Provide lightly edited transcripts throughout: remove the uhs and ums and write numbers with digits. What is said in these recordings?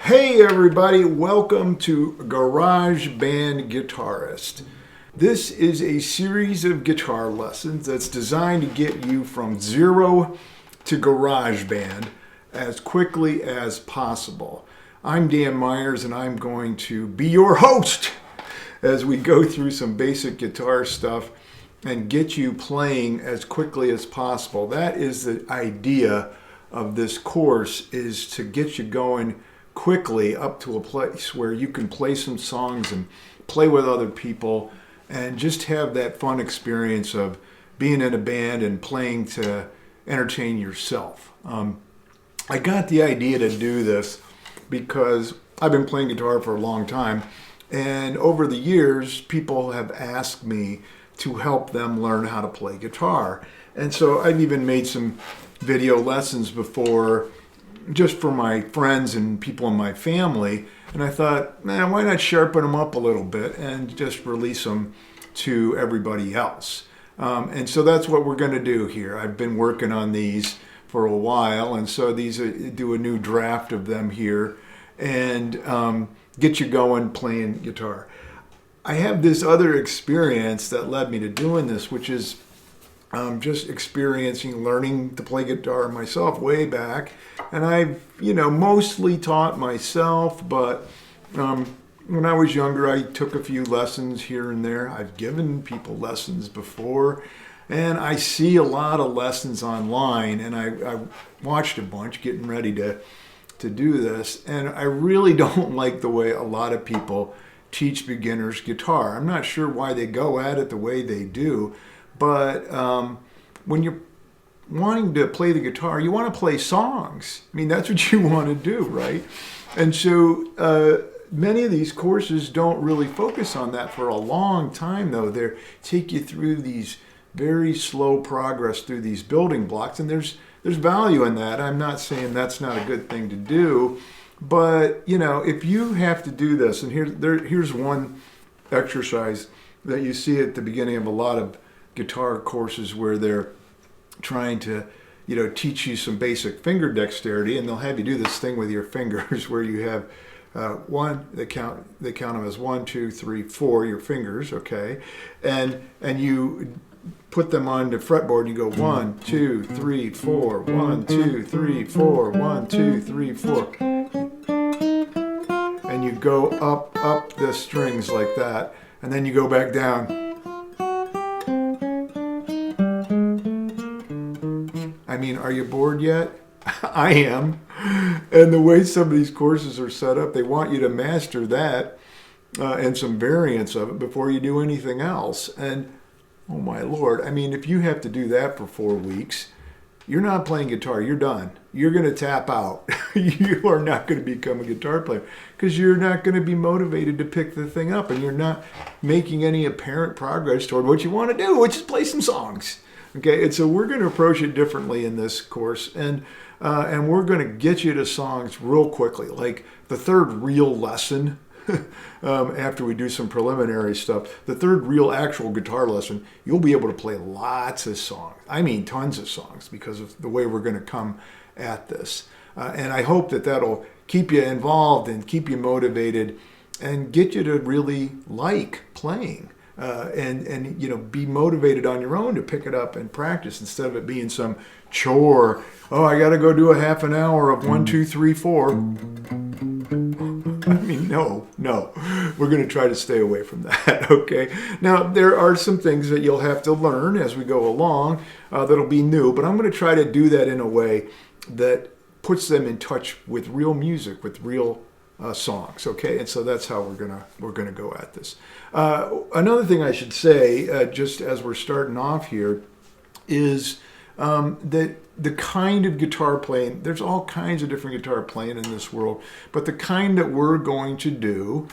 Hey everybody, welcome to Garage Band Guitarist. This is a series of guitar lessons that's designed to get you from zero to garage band as quickly as possible. I'm Dan Myers and I'm going to be your host as we go through some basic guitar stuff and get you playing as quickly as possible. That is the idea of this course, is to get you going quickly up to a place where you can play some songs and play with other people and just have that fun experience of being in a band and playing to entertain yourself. I got the idea to do this because I've been playing guitar for a long time, and over the years people have asked me to help them learn how to play guitar. And so I've even made some video lessons before just for my friends and people in my family, and I thought, man, why not sharpen them up a little bit and just release them to everybody else. And so that's what we're going to do here. I've been working on these for a while, and so do a new draft of them here and get you going playing guitar. I have this other experience that led me to doing this, which is just learning to play guitar myself way back. And I've, mostly taught myself, but when I was younger, I took a few lessons here and there. I've given people lessons before, and I see a lot of lessons online, and I watched a bunch getting ready to do this, and I really don't like the way a lot of people teach beginners guitar. I'm not sure why they go at it the way they do, but when you're wanting to play the guitar, you want to play songs. I mean, that's what you want to do, right? And so many of these courses don't really focus on that for a long time, though. They take you through these very slow progress through these building blocks, and there's value in that. I'm not saying that's not a good thing to do, but if you have to do this, and here's one exercise that you see at the beginning of a lot of guitar courses where they're trying to teach you some basic finger dexterity, and they'll have you do this thing with your fingers where you have they count them as 1, 2, 3, 4, your fingers, okay, and you put them on the fretboard and you go 1, 2, 3, 4, 1, 2, 3, 4, 1, 2, 3, 4, and you go up the strings like that, and then you go back down. I mean, are you bored yet? I am. And the way some of these courses are set up, they want you to master that and some variants of it before you do anything else. And oh my Lord, I mean, if you have to do that for 4 weeks, you're not playing guitar, you're done. You're going to tap out. You are not going to become a guitar player because you're not going to be motivated to pick the thing up, and you're not making any apparent progress toward what you want to do, which is play some songs. Okay, and so we're going to approach it differently in this course, and we're going to get you to songs real quickly. Like the third real lesson, after we do some preliminary stuff, the third real actual guitar lesson, you'll be able to play lots of songs. I mean, tons of songs, because of the way we're going to come at this. And I hope that that'll keep you involved and keep you motivated and get you to really like playing. And be motivated on your own to pick it up and practice instead of it being some chore. Oh, I got to go do a half an hour of 1, 2, 3, 4. I mean, no, we're going to try to stay away from that. Okay. Now there are some things that you'll have to learn as we go along that'll be new, but I'm going to try to do that in a way that puts them in touch with real music, with real songs, okay, and so that's how we're gonna go at this. Another thing I should say, just as we're starting off here, is that the kind of guitar playing, there's all kinds of different guitar playing in this world, but the kind that we're going to do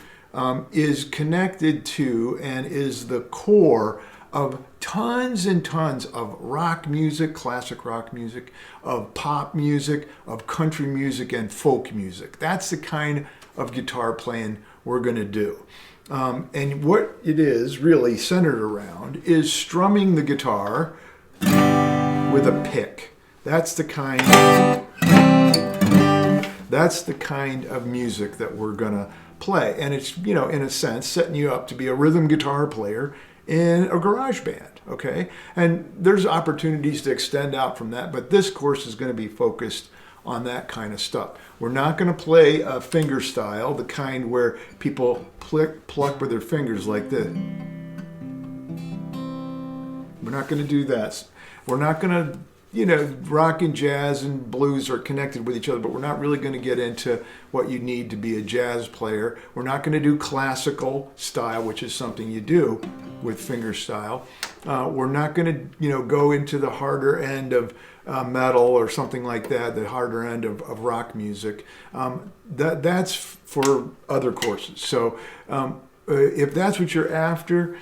is connected to and is the core of tons and tons of rock music, classic rock music, of pop music, of country music, and folk music. That's the kind of guitar playing we're going to do. And what it is really centered around is strumming the guitar with a pick. That's the kind That's the kind of music that we're going to play. And it's, in a sense, setting you up to be a rhythm guitar player in a garage band, okay? And there's opportunities to extend out from that, but this course is going to be focused on that kind of stuff. We're not going to play a finger style, the kind where people pluck with their fingers like this. We're not going to do that. We're not going to, rock and jazz and blues are connected with each other, but we're not really going to get into what you need to be a jazz player. We're not going to do classical style, which is something you do with finger style. We're not going to, go into the harder end of metal or something like that, the harder end of rock music. That's for other courses. So if that's what you're after,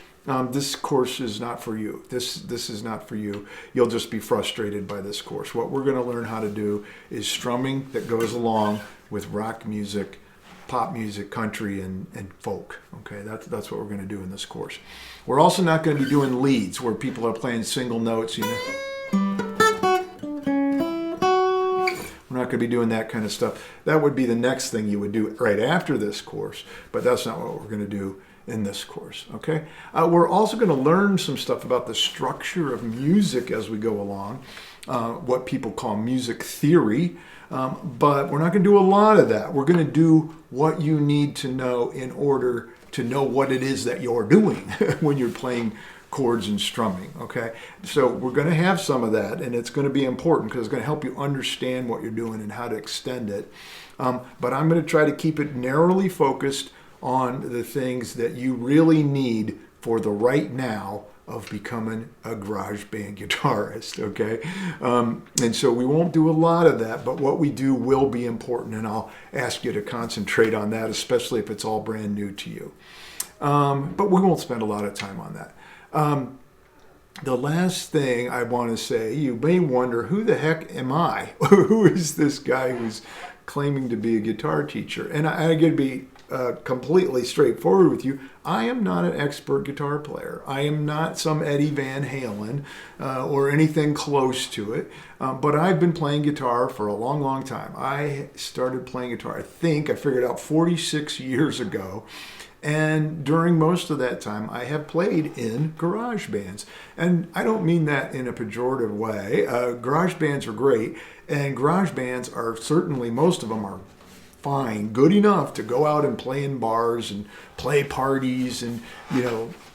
this course is not for you. This is not for you. You'll just be frustrated by this course. What we're going to learn how to do is strumming that goes along with rock music, pop music, country, and folk. Okay, that's what we're going to do in this course. We're also not going to be doing leads where people are playing single notes. We're not going to be doing that kind of stuff. That would be the next thing you would do right after this course, but that's not what we're going to do in this course, okay? We're also going to learn some stuff about the structure of music as we go along, what people call music theory, but we're not going to do a lot of that. We're going to do what you need to know in order to know what it is that you're doing when you're playing chords and strumming, okay? So we're going to have some of that, and it's going to be important because it's going to help you understand what you're doing and how to extend it. But I'm going to try to keep it narrowly focused on the things that you really need for the right now of becoming a garage band guitarist, okay? And so we won't do a lot of that, but what we do will be important, and I'll ask you to concentrate on that, especially if it's all brand new to you. But we won't spend a lot of time on that. The last thing I want to say, you may wonder, who the heck am I? Who is this guy who's claiming to be a guitar teacher? And I got to be completely straightforward with you. I am not an expert guitar player. I am not some Eddie Van Halen or anything close to it. But I've been playing guitar for a long, long time. I started playing guitar, I figured out 46 years ago. And during most of that time, I have played in garage bands. And I don't mean that in a pejorative way. Garage bands are great. And garage bands are certainly, most of them are fine, good enough to go out and play in bars and play parties and,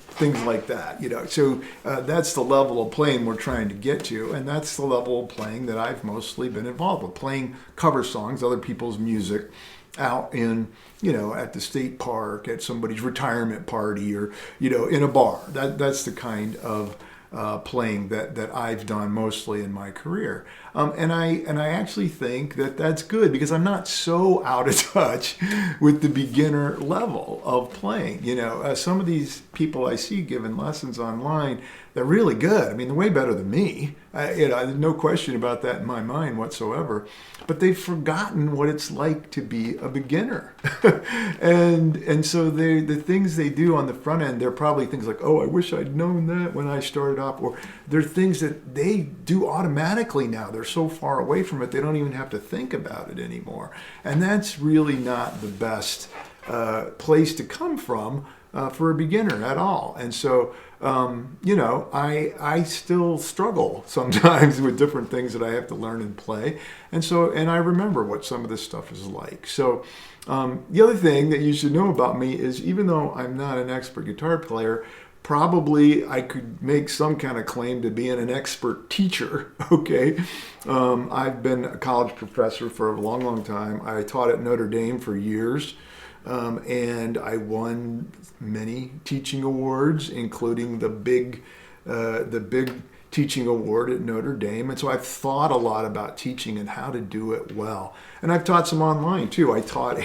things like that. So that's the level of playing we're trying to get to. And that's the level of playing that I've mostly been involved with, playing cover songs, other people's music, out in, at the state park, at somebody's retirement party, or, in a bar. That's the kind of playing that I've done mostly in my career. And I actually think that that's good because I'm not so out of touch with the beginner level of playing. Some of these people I see giving lessons online, they're really good. I mean, they're way better than me. There's no question about that in my mind whatsoever. But they've forgotten what it's like to be a beginner. and so the things they do on the front end, they're probably things like, oh, I wish I'd known that when I started off. Or they're things that they do automatically now. They're so far away from it, they don't even have to think about it anymore. And that's really not the best place to come from for a beginner at all. And so, I still struggle sometimes with different things that I have to learn and play. And I remember what some of this stuff is like. So the other thing that you should know about me is, even though I'm not an expert guitar player, probably I could make some kind of claim to being an expert teacher, okay? I've been a college professor for a long, long time. I taught at Notre Dame for years. And I won many teaching awards, including the big teaching award at Notre Dame. And so I've thought a lot about teaching and how to do it well. And I've taught some online too. I taught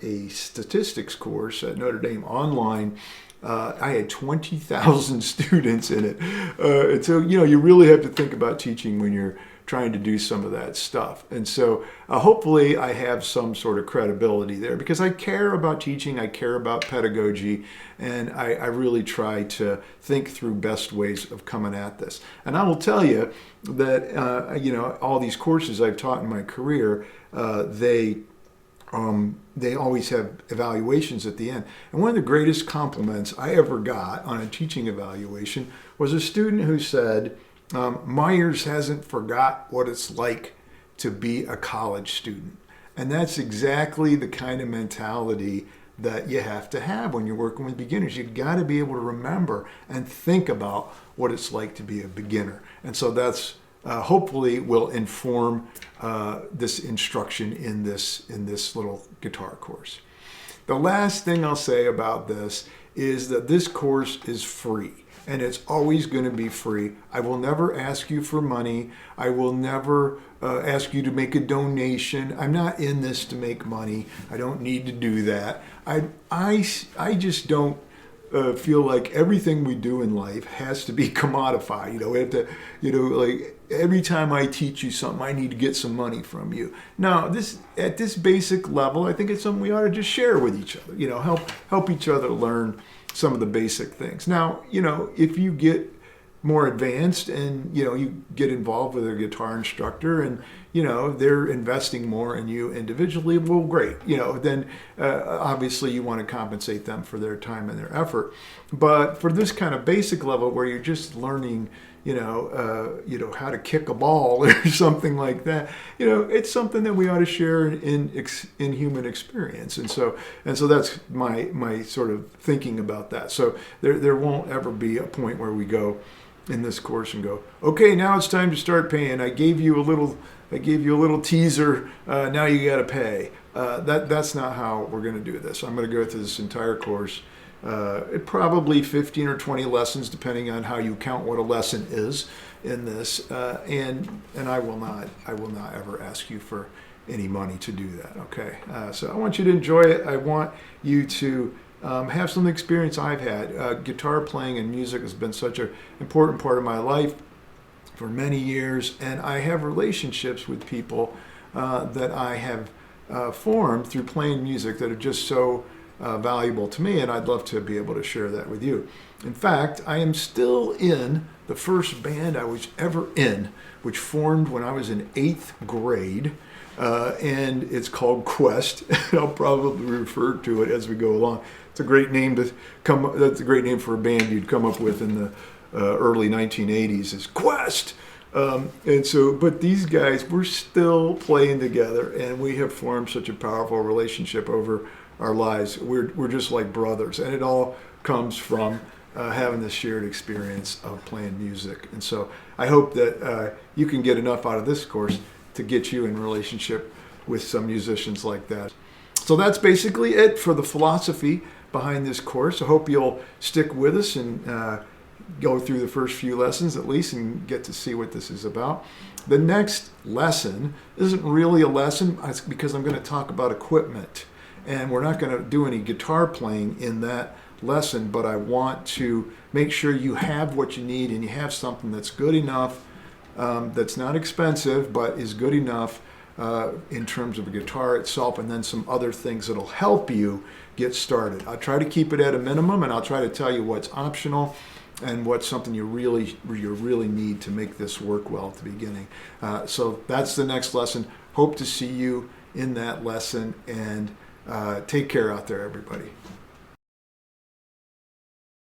a statistics course at Notre Dame online. I had 20,000 students in it. And so, you really have to think about teaching when you're trying to do some of that stuff. And so hopefully I have some sort of credibility there because I care about teaching, I care about pedagogy, and I really try to think through best ways of coming at this. And I will tell you that, all these courses I've taught in my career, they always have evaluations at the end. And one of the greatest compliments I ever got on a teaching evaluation was a student who said, Myers hasn't forgot what it's like to be a college student. And that's exactly the kind of mentality that you have to have when you're working with beginners. You've got to be able to remember and think about what it's like to be a beginner. And so that's hopefully will inform this instruction in this little guitar course. The last thing I'll say about this is that this course is free. And it's always going to be free. I will never ask you for money. I will never ask you to make a donation. I'm not in this to make money. I don't need to do that. I just don't feel like everything we do in life has to be commodified. We have to, like every time I teach you something, I need to get some money from you. Now, at this basic level, I think it's something we ought to just share with each other. Help each other learn some of the basic things. Now, if you get more advanced and, you get involved with a guitar instructor and, they're investing more in you individually, well, great. Then obviously you want to compensate them for their time and their effort. But for this kind of basic level where you're just learning, how to kick a ball or something like that, it's something that we ought to share in human experience. And so that's my sort of thinking about that. So there won't ever be a point where we go in this course and go, okay, now it's time to start paying. I gave you a little teaser. Now you got to pay. That's not how we're going to do this. I'm going to go through this entire course. Probably 15 or 20 lessons, depending on how you count what a lesson is in this. And I will not ever ask you for any money to do that. Okay. So I want you to enjoy it. I want you to have some experience I've had. Guitar playing and music has been such an important part of my life for many years, and I have relationships with people that I have formed through playing music that are just so valuable to me, and I'd love to be able to share that with you. In fact, I am still in the first band I was ever in, which formed when I was in 8th grade, and it's called Quest. I'll probably refer to it as we go along. It's a great name that's a great name for a band you'd come up with in the early 1980s, is Quest. But these guys, we're still playing together, and we have formed such a powerful relationship over our lives. We're just like brothers, and it all comes from having this shared experience of playing music. And so I hope that you can get enough out of this course to get you in relationship with some musicians like that. So that's basically it for the philosophy behind this course. I hope you'll stick with us and go through the first few lessons at least and get to see what this is about. The next lesson isn't really a lesson because I'm going to talk about equipment, and we're not going to do any guitar playing in that lesson, but I want to make sure you have what you need and you have something that's good enough, that's not expensive, but is good enough in terms of a guitar itself, and then some other things that'll help you get started. I'll try to keep it at a minimum, and I'll try to tell you what's optional and what's something you really need to make this work well at the beginning. So that's the next lesson. Hope to see you in that lesson, and take care out there, everybody.